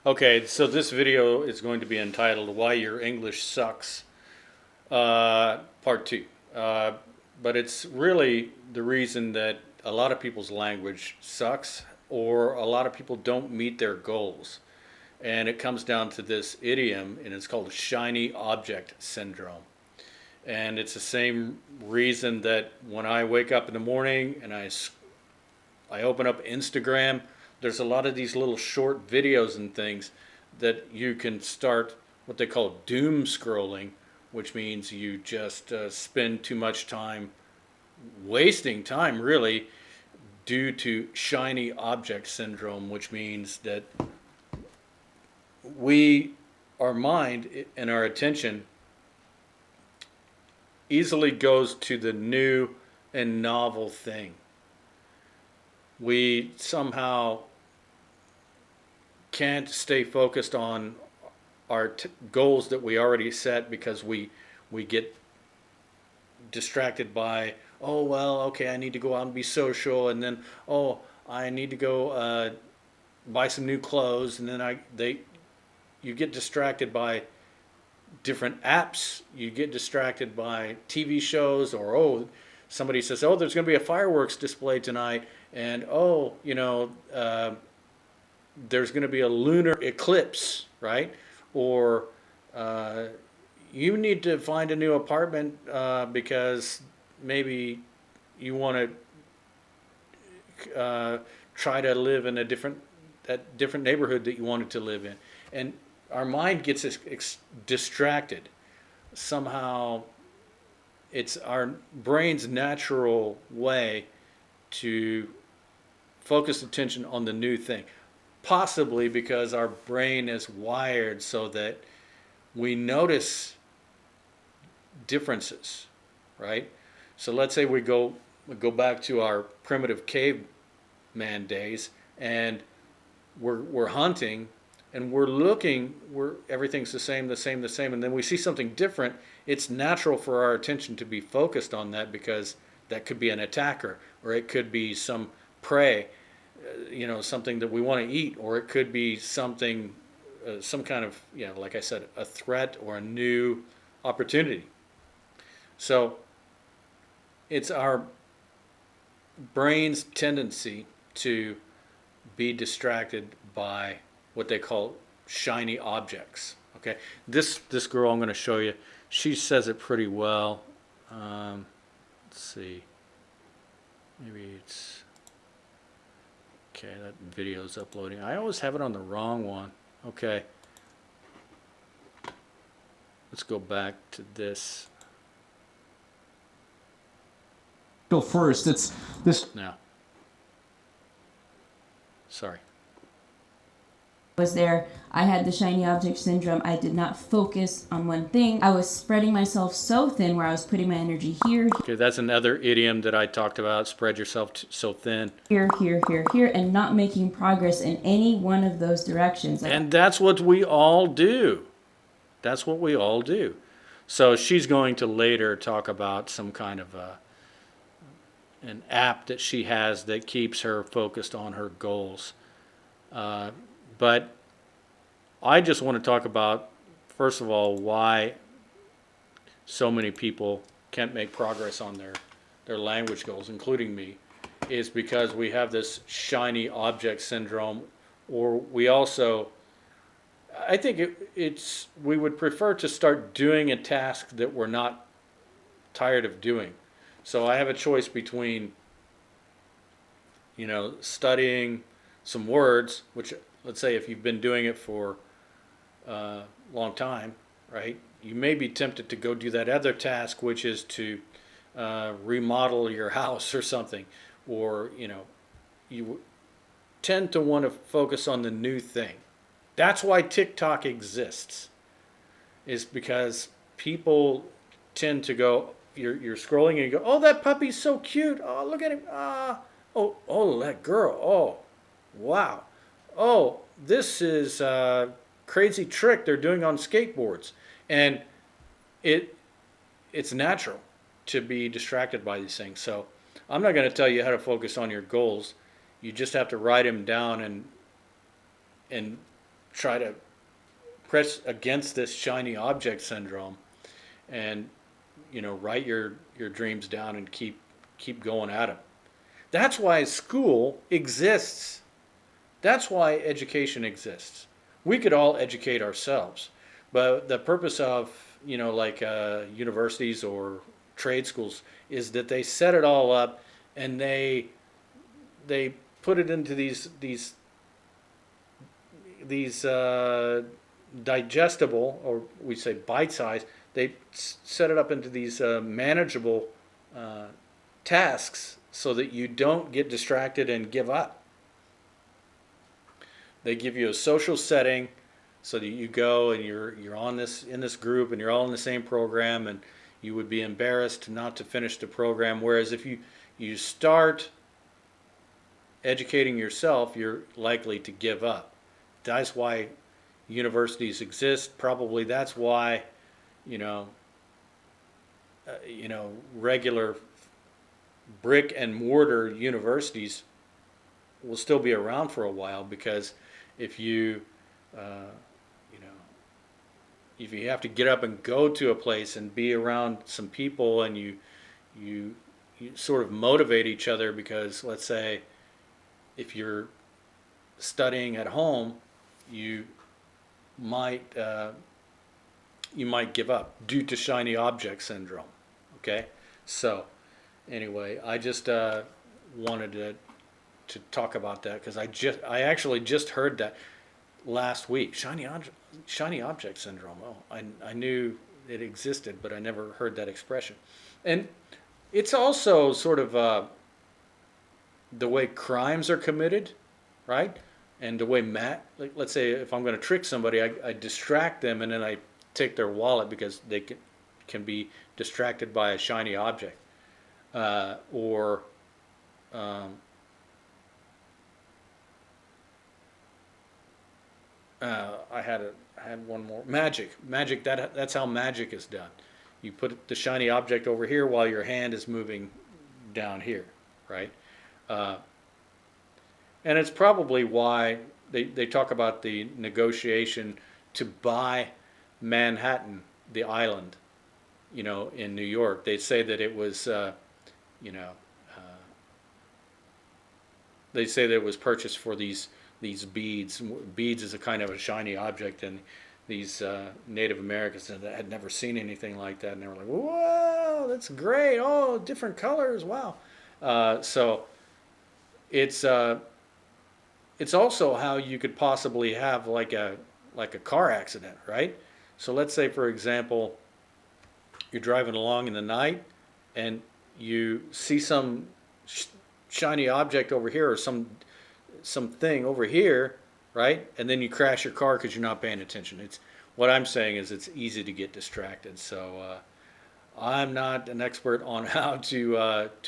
Okay, so this video is going to be entitled Why Your English Sucks, Part 2. But it's really the reason that a lot of people's language sucks or a lot of people don't meet their goals. And it comes down to this idiom, and it's called shiny object syndrome. And it's the same reason that when I wake up in the morning and I open up Instagram, there's a lot of these little short videos and things that you can start what they call doom scrolling, which means you just spend too much time wasting time really due to shiny object syndrome, which means that our mind and our attention easily goes to the new and novel thing. We somehow can't stay focused on our goals that we already set because we get distracted by, oh well, okay, I need to go out and be social, and then oh, I need to go buy some new clothes, and then you get distracted by different apps, you get distracted by TV shows, or oh, somebody says, oh, there's going to be a fireworks display tonight, and oh, there's going to be a lunar eclipse, right? Or you need to find a new apartment because maybe you want to try to live in that different neighborhood that you wanted to live in, and our mind gets distracted. Somehow, it's our brain's natural way to focus attention on the new thing. Possibly because our brain is wired so that we notice differences, right? So let's say we go back to our primitive caveman days, and we're hunting, and we're looking, everything's the same, and then we see something different. It's natural for our attention to be focused on that because that could be an attacker, or it could be some prey, something that we want to eat, or it could be something, some kind of, like I said, a threat or a new opportunity. So it's our brain's tendency to be distracted by what they call shiny objects. Okay, this girl I'm going to show you, she says it pretty well. Let's see, maybe it's okay. That video's uploading. I always have it on the wrong one. Okay, let's go back to this. Go first. It's this now. Sorry. Was there. I had the shiny object syndrome. I did not focus on one thing. I was spreading myself so thin where I was putting my energy here. Okay, that's another idiom that I talked about. Spread yourself so thin. Here, and not making progress in any one of those directions. And that's what we all do. That's what we all do. So she's going to later talk about some kind of an app that she has that keeps her focused on her goals. But I just want to talk about, first of all, why so many people can't make progress on their language goals, including me, is because we have this shiny object syndrome, or we also, I think we would prefer to start doing a task that we're not tired of doing. So I have a choice between, studying some words, which, let's say if you've been doing it for a long time, right, you may be tempted to go do that other task, which is to remodel your house or something, or you tend to want to focus on the new thing. That's why TikTok exists, is because people tend to go, you're scrolling and you go, oh, that puppy's so cute, oh, look at him, oh, that girl, oh, wow, oh, this is a crazy trick they're doing on skateboards. And it's natural to be distracted by these things. So I'm not going to tell you how to focus on your goals. You just have to write them down and try to press against this shiny object syndrome and write your dreams down and keep going at them. That's why school exists. That's why education exists. We could all educate ourselves, but the purpose of like universities or trade schools is that they set it all up and they put it into these digestible, or we say bite size. They set it up into these manageable tasks so that you don't get distracted and give up. They give you a social setting so that you go and you're on this in this group and you're all in the same program, and you would be embarrassed not to finish the program. Whereas if you start educating yourself, you're likely to give up. That's why universities exist. Probably that's why regular brick and mortar universities will still be around for a while, because if you if you have to get up and go to a place and be around some people, and you sort of motivate each other, because let's say if you're studying at home, you might give up due to shiny object syndrome. Okay, so anyway, I just wanted to talk about that, because I actually just heard that last week. Shiny object syndrome. Oh, I knew it existed, but I never heard that expression. And it's also sort of the way crimes are committed, right? And the way like, let's say if I'm going to trick somebody, I distract them, and then I take their wallet because they can be distracted by a shiny object, or I had one more. Magic. That's how magic is done. You put the shiny object over here while your hand is moving down here, right? And it's probably why they talk about the negotiation to buy Manhattan, the island, in New York. They say that it was, they say that it was purchased for these beads. Beads is a kind of a shiny object, and these Native Americans that had never seen anything like that, and they were like, "Whoa, that's great! Oh, different colors! Wow!" So it's also how you could possibly have like a car accident, right? So let's say, for example, you're driving along in the night and you see some shiny object over here, or something over here, right? And then you crash your car because you're not paying attention. It's what I'm saying is it's easy to get distracted. So I'm not an expert on how to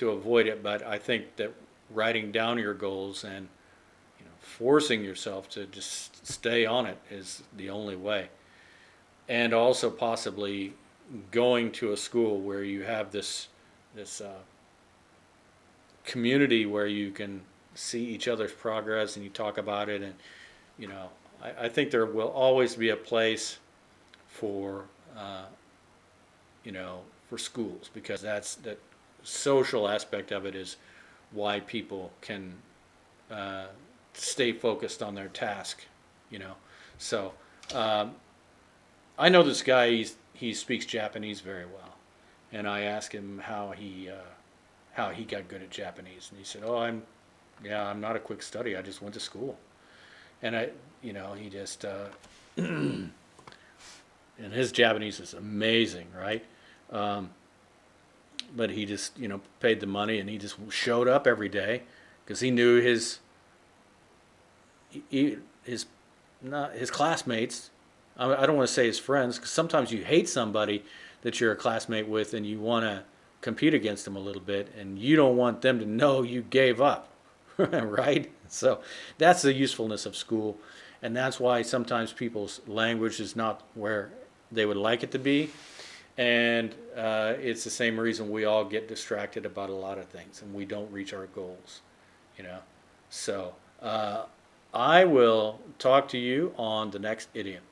avoid it, but I think that writing down your goals and forcing yourself to just stay on it is the only way. And also possibly going to a school where you have this community where you can see each other's progress and you talk about it. And I think there will always be a place for for schools, because that social aspect of it is why people can stay focused on their task. So I know this guy. He speaks Japanese very well, and I asked him how he got good at Japanese, and he said, "Oh, I'm not a quick study. I just went to school." And he just and his Japanese is amazing, right? But he just paid the money, and he just showed up every day because he knew his not his classmates. I don't want to say his friends, because sometimes you hate somebody that you're a classmate with and you want to compete against them a little bit, and you don't want them to know you gave up, right? So that's the usefulness of school, and that's why sometimes people's language is not where they would like it to be, and it's the same reason we all get distracted about a lot of things and we don't reach our goals, So I will talk to you on the next idiom.